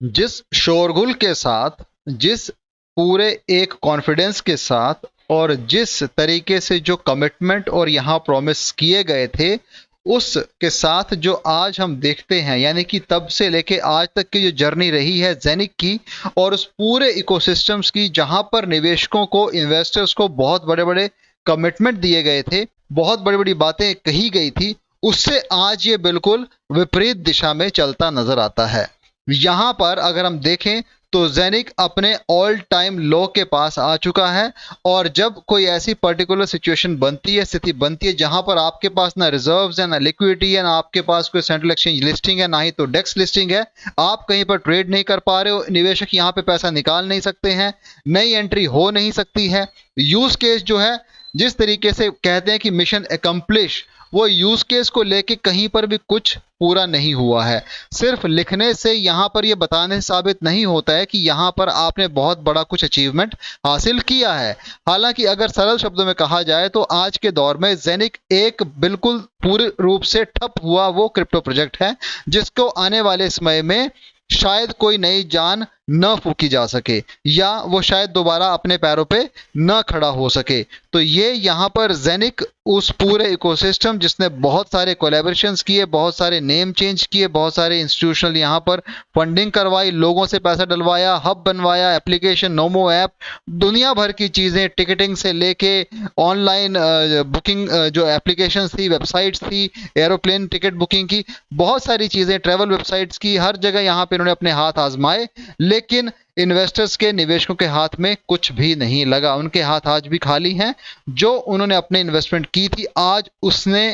जिस शोरगुल के साथ, जिस पूरे एक कॉन्फिडेंस के साथ और जिस तरीके से जो कमिटमेंट और यहाँ प्रॉमिस किए गए थे, उस के साथ जो आज हम देखते हैं, यानी कि तब से लेके आज तक की जो जर्नी रही है जेनिक की और उस पूरे इकोसिस्टम्स की, जहां पर निवेशकों को, इन्वेस्टर्स को बहुत बड़े बड़े कमिटमेंट दिए गए थे, बहुत बड़ी बड़ी बातें कही गई थी, उससे आज ये बिल्कुल विपरीत दिशा में चलता नजर आता है। यहां पर अगर हम देखें तो जेनिक अपने ऑल टाइम लो के पास आ चुका है। और जब कोई ऐसी पर्टिकुलर सिचुएशन बनती है, स्थिति बनती है, जहां पर आपके पास ना रिजर्व्स है, ना लिक्विडिटी है, ना आपके पास कोई सेंट्रल एक्सचेंज लिस्टिंग है, ना ही तो डेक्स लिस्टिंग है, आप कहीं पर ट्रेड नहीं कर पा रहे हो, निवेशक यहां पे पैसा निकाल नहीं सकते हैं, नई एंट्री हो नहीं सकती है, यूज केस जो है, जिस तरीके से कहते हैं कि मिशन एकम्प्लिश, वो यूज केस को लेके कहीं पर भी कुछ पूरा नहीं हुआ है। सिर्फ लिखने से, यहां पर ये बताने से साबित नहीं होता है कि यहां पर आपने बहुत बड़ा कुछ अचीवमेंट हासिल किया है। हालांकि अगर सरल शब्दों में कहा जाए तो आज के दौर में जेनिक एक बिल्कुल पूरे रूप से ठप हुआ वो क्रिप्टो प्रोजेक्ट है, जिसको आने वाले समय में शायद कोई नई जान न फूकी जा सके, या वो शायद दोबारा अपने पैरों पे न खड़ा हो सके। तो ये यहाँ पर जेनिक उस पूरे इकोसिस्टम, जिसने बहुत सारे कोलैबोरेशंस किए, बहुत सारे नेम चेंज किए, बहुत सारे इंस्टीट्यूशनल यहाँ पर फंडिंग करवाई, लोगों से पैसा डलवाया, हब बनवाया, एप्लीकेशन, नोमो ऐप, दुनिया भर की चीज़ें, टिकटिंग से लेके ऑनलाइन बुकिंग, जो एप्लीकेशन थी, वेबसाइट्स थी, एरोप्लेन टिकट बुकिंग की, बहुत सारी चीज़ें, ट्रैवल वेबसाइट्स की, हर जगह यहाँ पे उन्होंने अपने हाथ आजमाए, लेकिन इन्वेस्टर्स के, निवेशकों के हाथ में कुछ भी नहीं लगा। उनके हाथ आज भी खाली हैं। जो उन्होंने अपने इन्वेस्टमेंट की थी, आज उसने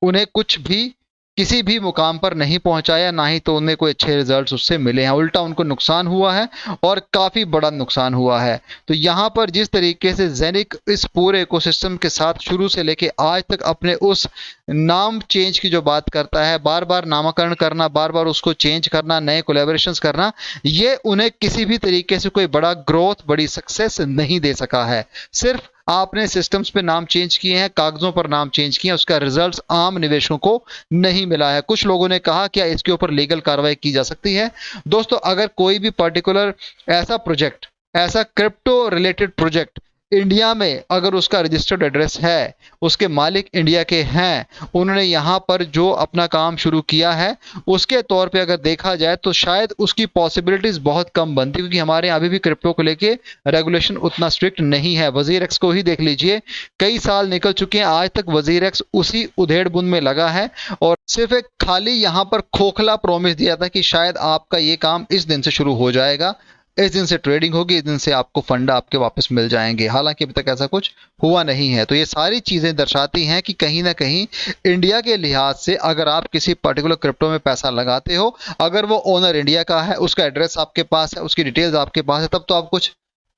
उन्हें कुछ भी, किसी भी मुकाम पर नहीं पहुंचाया, ना ही तो उन्हें कोई अच्छे रिजल्ट्स उससे मिले हैं, उल्टा उनको नुकसान हुआ है और काफ़ी बड़ा नुकसान हुआ है। तो यहाँ पर जिस तरीके से जेनिक इस पूरे इकोसिस्टम के साथ शुरू से लेके आज तक अपने उस नाम चेंज की जो बात करता है, बार बार नामकरण करना, बार बार उसको चेंज करना, नए कोलेबोरेशंस करना, ये उन्हें किसी भी तरीके से कोई बड़ा ग्रोथ, बड़ी सक्सेस नहीं दे सका है। सिर्फ आपने सिस्टम्स पे नाम चेंज किए हैं, कागजों पर नाम चेंज किए हैं, उसका रिजल्ट आम निवेशकों को नहीं मिला है। कुछ लोगों ने कहा क्या इसके ऊपर लीगल कार्रवाई की जा सकती है? दोस्तों, अगर कोई भी पर्टिकुलर ऐसा प्रोजेक्ट, ऐसा क्रिप्टो रिलेटेड प्रोजेक्ट इंडिया में अगर उसका रजिस्टर्ड एड्रेस है, उसके मालिक इंडिया के हैं, उन्होंने यहाँ पर जो अपना काम शुरू किया है, उसके तौर पे अगर देखा जाए तो शायद उसकी पॉसिबिलिटीज बहुत कम बनती, क्योंकि हमारे यहाँ अभी भी क्रिप्टो को लेके रेगुलेशन उतना स्ट्रिक्ट नहीं है। वजीर एक्स को ही देख लीजिए, कई साल निकल चुके हैं, आज तक वजीर एक्स उसी उधेड़ बुन में लगा है और सिर्फ एक खाली यहाँ पर खोखला प्रॉमिस दिया था कि शायद आपका ये काम इस दिन से शुरू हो जाएगा, इस दिन से ट्रेडिंग होगी, इस दिन से आपको फंड आपके वापस मिल जाएंगे। हालांकि अभी तक ऐसा कुछ हुआ नहीं है। तो ये सारी चीजें दर्शाती हैं कि कहीं ना कहीं इंडिया के लिहाज से अगर आप किसी पर्टिकुलर क्रिप्टो में पैसा लगाते हो, अगर वो ओनर इंडिया का है, उसका एड्रेस आपके पास है, उसकी डिटेल्स आपके पास है, तब तो आप कुछ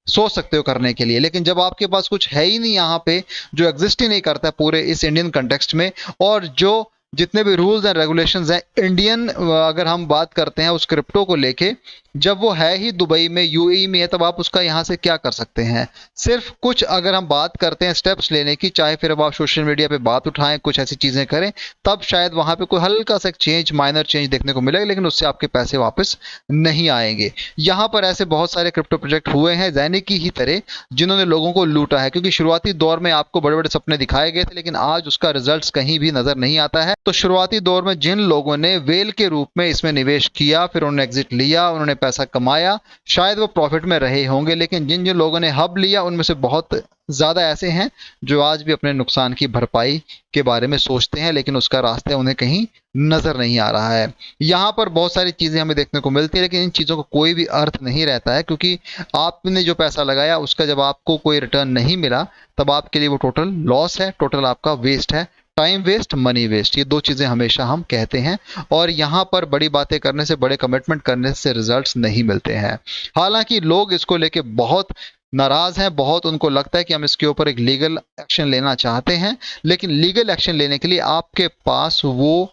सोच सकते हो करने के लिए। लेकिन जब आपके पास कुछ है ही नहीं यहाँ पे, जो एग्जिस्ट ही नहीं करता है पूरे इस इंडियन कंटेक्स्ट में, और जो जितने भी रूल्स एंड रेगुलेशंस हैं इंडियन, अगर हम बात करते हैं उस क्रिप्टो को लेके, जब वो है ही दुबई में, यूएई में है, तब आप उसका यहाँ से क्या कर सकते हैं? सिर्फ कुछ अगर हम बात करते हैं स्टेप्स लेने की, चाहे फिर अब आप सोशल मीडिया पे बात उठाएं, कुछ ऐसी चीजें करें, तब शायद वहां पे कोई हल्का सा चेंज, माइनर चेंज देखने को मिलेगा, लेकिन उससे आपके पैसे वापस नहीं आएंगे। यहाँ पर ऐसे बहुत सारे क्रिप्टो प्रोजेक्ट हुए हैं जेनिक की ही तरह, जिन्होंने लोगों को लूटा है, क्योंकि शुरुआती दौर में आपको बड़े बड़े सपने दिखाए गए थे, लेकिन आज उसका रिजल्ट कहीं भी नजर नहीं आता है। तो शुरुआती दौर में जिन लोगों ने वेल के रूप में इसमें निवेश किया, फिर उन्होंने एग्जिट लिया, उन्होंने पैसा कमाया, शायद वो प्रॉफिट में रहे होंगे, लेकिन जिन जिन लोगों ने हब लिया, उनमें से बहुत ज्यादा ऐसे हैं जो आज भी अपने नुकसान की भरपाई के बारे में सोचते हैं, लेकिन उसका रास्ता उन्हें कहीं नजर नहीं आ रहा है। यहाँ पर बहुत सारी चीजें हमें देखने को मिलती है, लेकिन इन चीजों का कोई भी अर्थ नहीं रहता है, क्योंकि आपने जो पैसा लगाया उसका जब आपको कोई रिटर्न नहीं मिला, तब आपके लिए वो टोटल लॉस है, टोटल आपका वेस्ट है, टाइम वेस्ट, मनी वेस्ट। ये दो चीजें हमेशा हम कहते हैं, और यहाँ पर बड़ी बातें करने से, बड़े कमिटमेंट करने से रिजल्ट्स नहीं मिलते हैं। हालांकि लोग इसको लेके बहुत नाराज हैं, बहुत उनको लगता है कि हम इसके ऊपर एक लीगल एक्शन लेना चाहते हैं, लेकिन लीगल एक्शन लेने के लिए आपके पास वो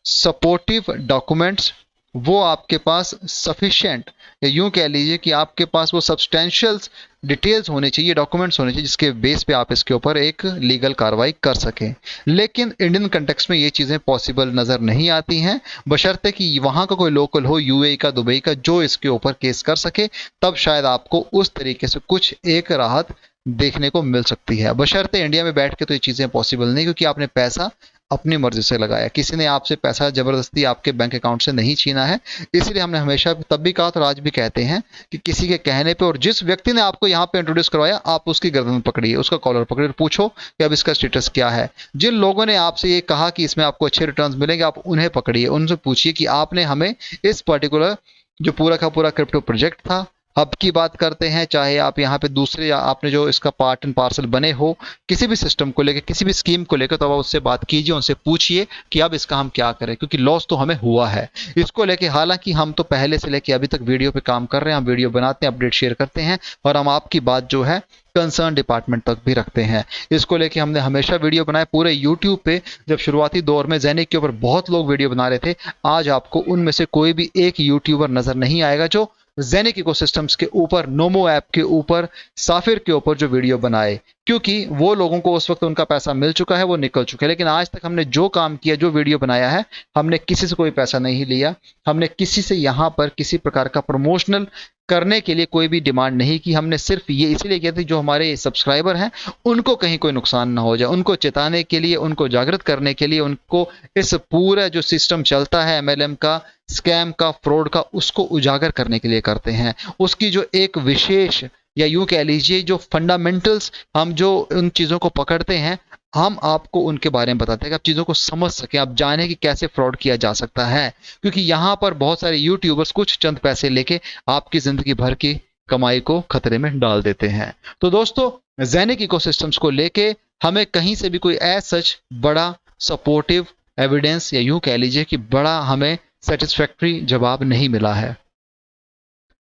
सपोर्टिव डॉक्यूमेंट्स, वो आपके पास सफिशिएंट, या यूं कह लीजिए कि आपके पास वो सब्सटेंशियल डिटेल्स होने चाहिए, डॉक्यूमेंट्स होने चाहिए जिसके बेस पे आप इसके ऊपर एक लीगल कार्रवाई कर सकें। लेकिन इंडियन कंटेक्स्ट में ये चीज़ें पॉसिबल नज़र नहीं आती हैं, बशर्ते कि वहाँ का कोई लोकल हो, यूएई का, दुबई का, जो इसके ऊपर केस कर सके, तब शायद आपको उस तरीके से कुछ एक राहत देखने को मिल सकती है। बशर्ते इंडिया में बैठ के तो ये चीज़ें पॉसिबल नहीं, क्योंकि आपने पैसा अपनी मर्जी से लगाया, किसी ने आपसे पैसा जबरदस्ती आपके बैंक अकाउंट से नहीं छीना है। इसीलिए हमने हमेशा तब भी कहा और आज भी कहते हैं कि किसी के कहने पे, और जिस व्यक्ति ने आपको यहाँ पे इंट्रोड्यूस करवाया, आप उसकी गर्दन पकड़िए, उसका कॉलर पकड़िए और पूछो कि अब इसका स्टेटस क्या है। जिन लोगों ने आपसे ये कहा कि इसमें आपको अच्छे रिटर्न्स मिलेंगे, आप उन्हें पकड़िए, उनसे पूछिए कि आपने हमें इस पर्टिकुलर जो पूरा का पूरा क्रिप्टो प्रोजेक्ट था, हब की बात करते हैं, चाहे आप यहाँ पे दूसरे आपने जो इसका पार्ट एंड पार्सल बने हो किसी भी सिस्टम को लेकर, किसी भी स्कीम को लेकर, तो आप उससे बात कीजिए, उनसे पूछिए कि अब इसका हम क्या करें, क्योंकि लॉस तो हमें हुआ है इसको लेके। हालांकि हम तो पहले से लेके अभी तक वीडियो पे काम कर रहे हैं, हम वीडियो बनाते हैं, अपडेट शेयर करते हैं, और हम आपकी बात जो है कंसर्न डिपार्टमेंट तक भी रखते हैं। इसको लेके हमने हमेशा वीडियो बनाए पूरे यूट्यूब पे। जब शुरुआती दौर में ज़ेनिक के ऊपर बहुत लोग वीडियो बना रहे थे, आज आपको उनमें से कोई भी एक यूट्यूबर नजर नहीं आएगा जो ज़ेनिक इकोसिस्टम्स के ऊपर, नोमो ऐप के ऊपर, साफिर के ऊपर जो वीडियो बनाए, क्योंकि वो लोगों को उस वक्त उनका पैसा मिल चुका है, वो निकल चुके हैं। लेकिन आज तक हमने जो काम किया, जो वीडियो बनाया है, हमने किसी से कोई पैसा नहीं लिया, हमने किसी से यहाँ पर किसी प्रकार का प्रमोशनल करने के लिए कोई भी डिमांड नहीं की। हमने सिर्फ ये इसलिए किया था जो हमारे सब्सक्राइबर हैं उनको कहीं कोई नुकसान ना हो जाए, उनको चेताने के लिए, उनको जागृत करने के लिए, उनको इस पूरा जो सिस्टम चलता है एमएलएम का, स्कैम का, फ्रॉड का, उसको उजागर करने के लिए करते हैं। उसकी जो एक विशेष, या यूं कह लीजिए जो फंडामेंटल्स, हम जो उन चीज़ों को पकड़ते हैं, हम आपको उनके बारे में बताते हैं कि आप चीज़ों को समझ सकें, आप जानें कि कैसे फ्रॉड किया जा सकता है। क्योंकि यहाँ पर बहुत सारे यूट्यूबर्स कुछ चंद पैसे लेके आपकी ज़िंदगी भर की कमाई को खतरे में डाल देते हैं। तो दोस्तों, ज़ेनिक इकोसिस्टम्स को लेके हमें कहीं से भी कोई एज सच बड़ा सपोर्टिव एविडेंस, या यूं कह लीजिए कि बड़ा हमें सेटिस्फैक्ट्री जवाब नहीं मिला है।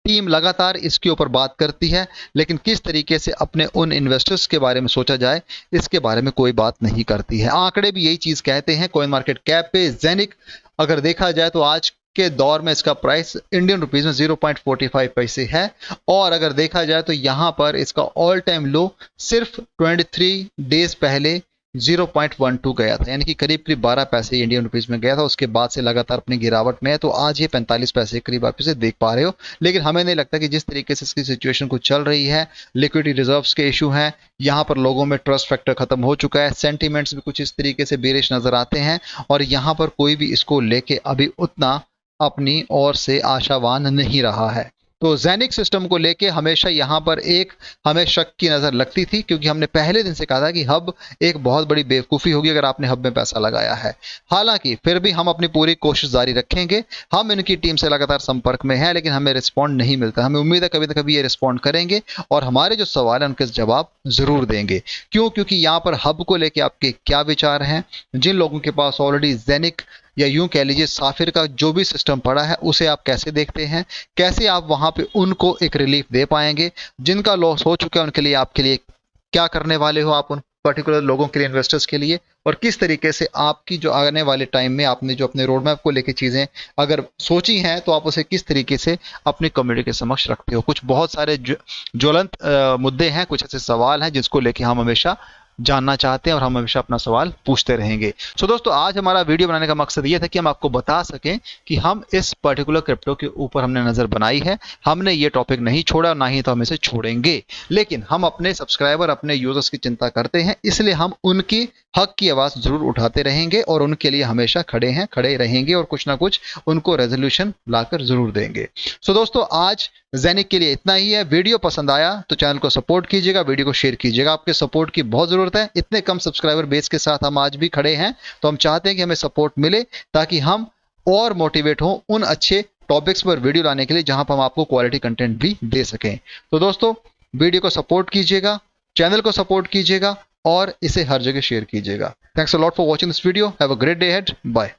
टीम लगातार इसके ऊपर बात करती है, लेकिन किस तरीके से अपने उन इन्वेस्टर्स के बारे में सोचा जाए, इसके बारे में कोई बात नहीं करती है। आंकड़े भी यही चीज़ कहते हैं। कॉइन मार्केट कैप पे ज़ेनिक अगर देखा जाए तो आज के दौर में इसका प्राइस इंडियन रुपीस में 0.45 पैसे है, और अगर देखा जाए तो यहाँ पर इसका ऑल टाइम लो सिर्फ 23 डेज पहले 0.12 गया था, यानी कि करीब करीब 12 पैसे इंडियन रुपीस में गया था। उसके बाद से लगातार अपनी गिरावट में है, तो आज ये 45 पैसे करीब आप इसे देख पा रहे हो। लेकिन हमें नहीं लगता कि जिस तरीके से इसकी सिचुएशन को चल रही है, लिक्विडिटी रिजर्व्स के इशू हैं, यहाँ पर लोगों में ट्रस्ट फैक्टर खत्म हो चुका है, सेंटीमेंट्स भी कुछ इस तरीके से बेरिश नजर आते हैं, और यहाँ पर कोई भी इसको लेके अभी उतना अपनी ओर से आशावान नहीं रहा है। तो ज़ेनिक सिस्टम को लेके हमेशा यहाँ पर एक हमें शक की नज़र लगती थी, क्योंकि हमने पहले दिन से कहा था कि हब एक बहुत बड़ी बेवकूफ़ी होगी अगर आपने हब में पैसा लगाया है। हालांकि फिर भी हम अपनी पूरी कोशिश जारी रखेंगे। हम इनकी टीम से लगातार संपर्क में हैं, लेकिन हमें रिस्पॉन्ड नहीं मिलता। हमें उम्मीद है कभी ना कभी ये रिस्पॉन्ड करेंगे और हमारे जो सवाल हैं उनके जवाब ज़रूर देंगे। क्यों? क्योंकि यहाँ पर हब को लेके आपके क्या विचार हैं? जिन लोगों के पास ऑलरेडी ज़ेनिक, या यूं कह लीजिए साफिर का जो भी सिस्टम पड़ा है, उसे आप कैसे देखते हैं? कैसे आप वहां पे उनको एक रिलीफ दे पाएंगे? जिनका लॉस हो चुका है उनके लिए, आपके लिए क्या करने वाले हो आप उन पर्टिकुलर लोगों के लिए, इन्वेस्टर्स के लिए? और किस तरीके से आपकी जो आने वाले टाइम में आपने जो अपने रोड मैप को लेके चीज़ें अगर सोची हैं, तो आप उसे किस तरीके से अपनी कम्युनिटी के समक्ष रखते हो? कुछ बहुत सारे ज्वलंत मुद्दे हैं, कुछ ऐसे सवाल हैं जिसको लेके हम हमेशा जानना चाहते हैं और हम हमेशा अपना सवाल पूछते रहेंगे। सो दोस्तों, आज हमारा वीडियो बनाने का मकसद ये था कि हम आपको बता सकें कि हम इस पर्टिकुलर क्रिप्टो के ऊपर हमने नज़र बनाई है, हमने ये टॉपिक नहीं छोड़ा और ना ही तो हम इसे छोड़ेंगे। लेकिन हम अपने सब्सक्राइबर, अपने यूजर्स की चिंता करते हैं, इसलिए हम उनकी हक की आवाज़ ज़रूर उठाते रहेंगे और उनके लिए हमेशा खड़े रहेंगे और कुछ ना कुछ उनको रेजोल्यूशन लाकर ज़रूर देंगे। सो दोस्तों, आज ज़ेनिक के लिए इतना ही है। वीडियो पसंद आया तो चैनल को सपोर्ट कीजिएगा, वीडियो को शेयर कीजिएगा। आपके सपोर्ट की बहुत ज़रूरत है। इतने कम सब्सक्राइबर बेस के साथ हम आज भी खड़े हैं, तो हम चाहते हैं कि हमें सपोर्ट मिले ताकि हम और मोटिवेट हों उन अच्छे टॉपिक्स पर वीडियो लाने के लिए जहां पर हम आपको क्वालिटी कंटेंट भी दे सकें। तो दोस्तों, वीडियो को सपोर्ट कीजिएगा, चैनल को सपोर्ट कीजिएगा और इसे हर जगह शेयर कीजिएगा। Thanks a lot for watching this video. Have a great day ahead. Bye.